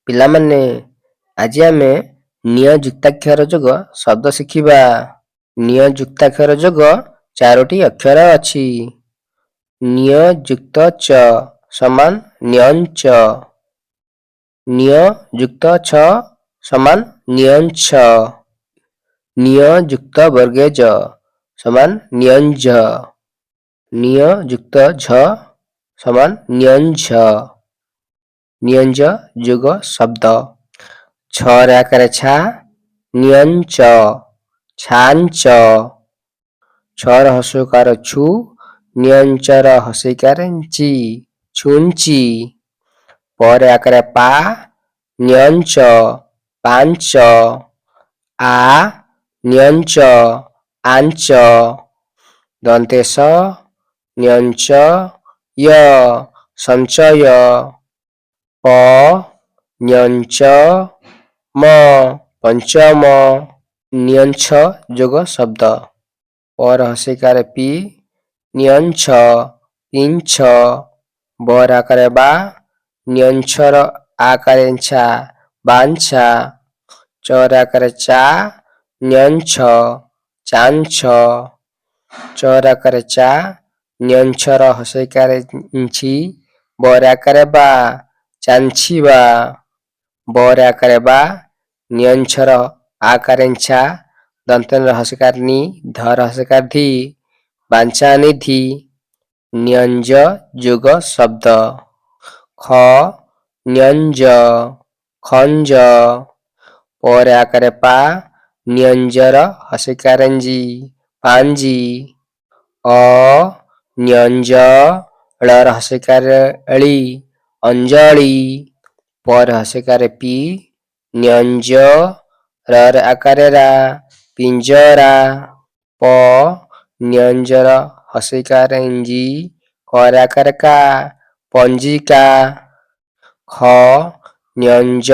ପିଲାମାନେ ଆଜି ଆମେ ନିୟ ଯୁକ୍ତାକ୍ଷର ଯୋଗ ଶବ୍ଦ ଶିଖିବା। ନିୟ ଯୁକ୍ତାକ୍ଷର ଯୋଗ 4ଟି ଅକ୍ଷର ଅଛି। ନିୟ ଯୁକ୍ତ ଚ ସମାନ ନ୍ୟଞ୍ଚ। ନିୟ ଯୁକ୍ତ ଛ ସମାନ ନ୍ୟଞ୍ଛ। ନିୟ ଯୁକ୍ତ ବର୍ଗେ ଜ ସମାନ ନ୍ୟଞ୍ଜ। ନିୟ ଯୁକ୍ତ ଝ ସମାନ ନ୍ୟଞ୍ଝ। ନ୍ୟଞ୍ଜ ଯୋଗ ଶବ୍ଦ। ଛ ରେ ଆକାରେ ଛା ନ୍ୟଞ୍ଚ ଛାଞ୍ଚ। ଛ ର ହର୍ଷଉକାର ଛୁ ନ୍ୟଞ୍ଚର ହର୍ଷଇକାର ଞ୍ଚି ଛୁଞ୍ଚି। ପ ରେ ଆକାରେ ପା ନ୍ୟଞ୍ଚ ପାଞ୍ଚ। ଆ ନ୍ୟଞ୍ଚ ଆଞ୍ଚ। ଦନ୍ତେ ସ ନ୍ୟଞ୍ଚ ୟ ସଞ୍ଚୟ। ପ ନ୍ୟଞ୍ଚ ମ ପଞ୍ଚମ। ନ୍ୟଞ୍ଛ ଯୋଗ ଶବ୍ଦ। ପ ର ହର୍ଷଇକାର ପି ନ୍ୟଞ୍ଛ ପିଞ୍ଛ। ବ ର ଆକାରେ ବା ନ୍ୟଞ୍ଛର ଆକାରେ ଞ୍ଛା ବାଞ୍ଛା। ଚ ର ଆକାରେ ଚା ନ୍ୟଞ୍ଛ ଚାଞ୍ଛ। ଚ ର ଆକାରେ ଚା ନ୍ୟଞ୍ଛର ହର୍ଷଇକାର ଞ୍ଚି ବ ର ଆକାରେ ବା ଚାଞ୍ଛିବା। ବ ର ଆକାରେ ବା ନ୍ୟଞ୍ଛର ଆକାରେ ଞ୍ଛା ଦନ୍ତନ ର ହର୍ଷଇକାର ନି ଧ ର ହର୍ଷଇକାର ଧି ବାଞ୍ଛା ନିଧି। ନ୍ୟଞ୍ଜ ଯୋଗ ଶବ୍ଦ। ଖ ନ୍ୟଞ୍ଜ ଖଞ୍ଜ। ପ ରେ ଆକାରେ ପା ନ୍ୟଞ୍ଜର ହର୍ଷଇକାର ଞ୍ଜି ପାଞ୍ଜି। ଅ ନ୍ୟଞ୍ଜ ଳ ର ହର୍ଷଇକାର ଳି ଅଞ୍ଜଳି। ପ ର ହର୍ଷଇକାର ପି ନ୍ୟଞ୍ଜ ର ର ଆକାରେ ରା ପିଞ୍ଜରା। ପ ନ୍ୟଞ୍ଜର ହର୍ଷଇକାର ଞ୍ଜି କ ର ଆକାରେ କା ପଞ୍ଜିକା। ଖ ନ୍ୟଞ୍ଜ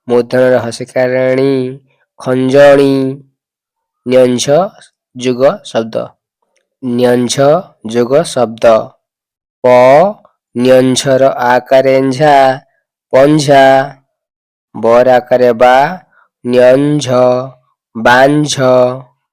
ମୂର୍ଧନ ର ହର୍ଷଇକାର ଣି ଖଞ୍ଜଣି। ନ୍ୟଞ୍ଝ ଯୋଗ ଶବ୍ଦ। ନ୍ୟଞ୍ଝ ଯୋଗ ଶବ୍ଦ। ପ ନ୍ୟଞ୍ଝର ଆକାରେ ଞ୍ଝା ପଞ୍ଝା। ବ ର ଆକାରେ ବା ନ୍ୟଞ୍ଝ ବାଞ୍ଝ।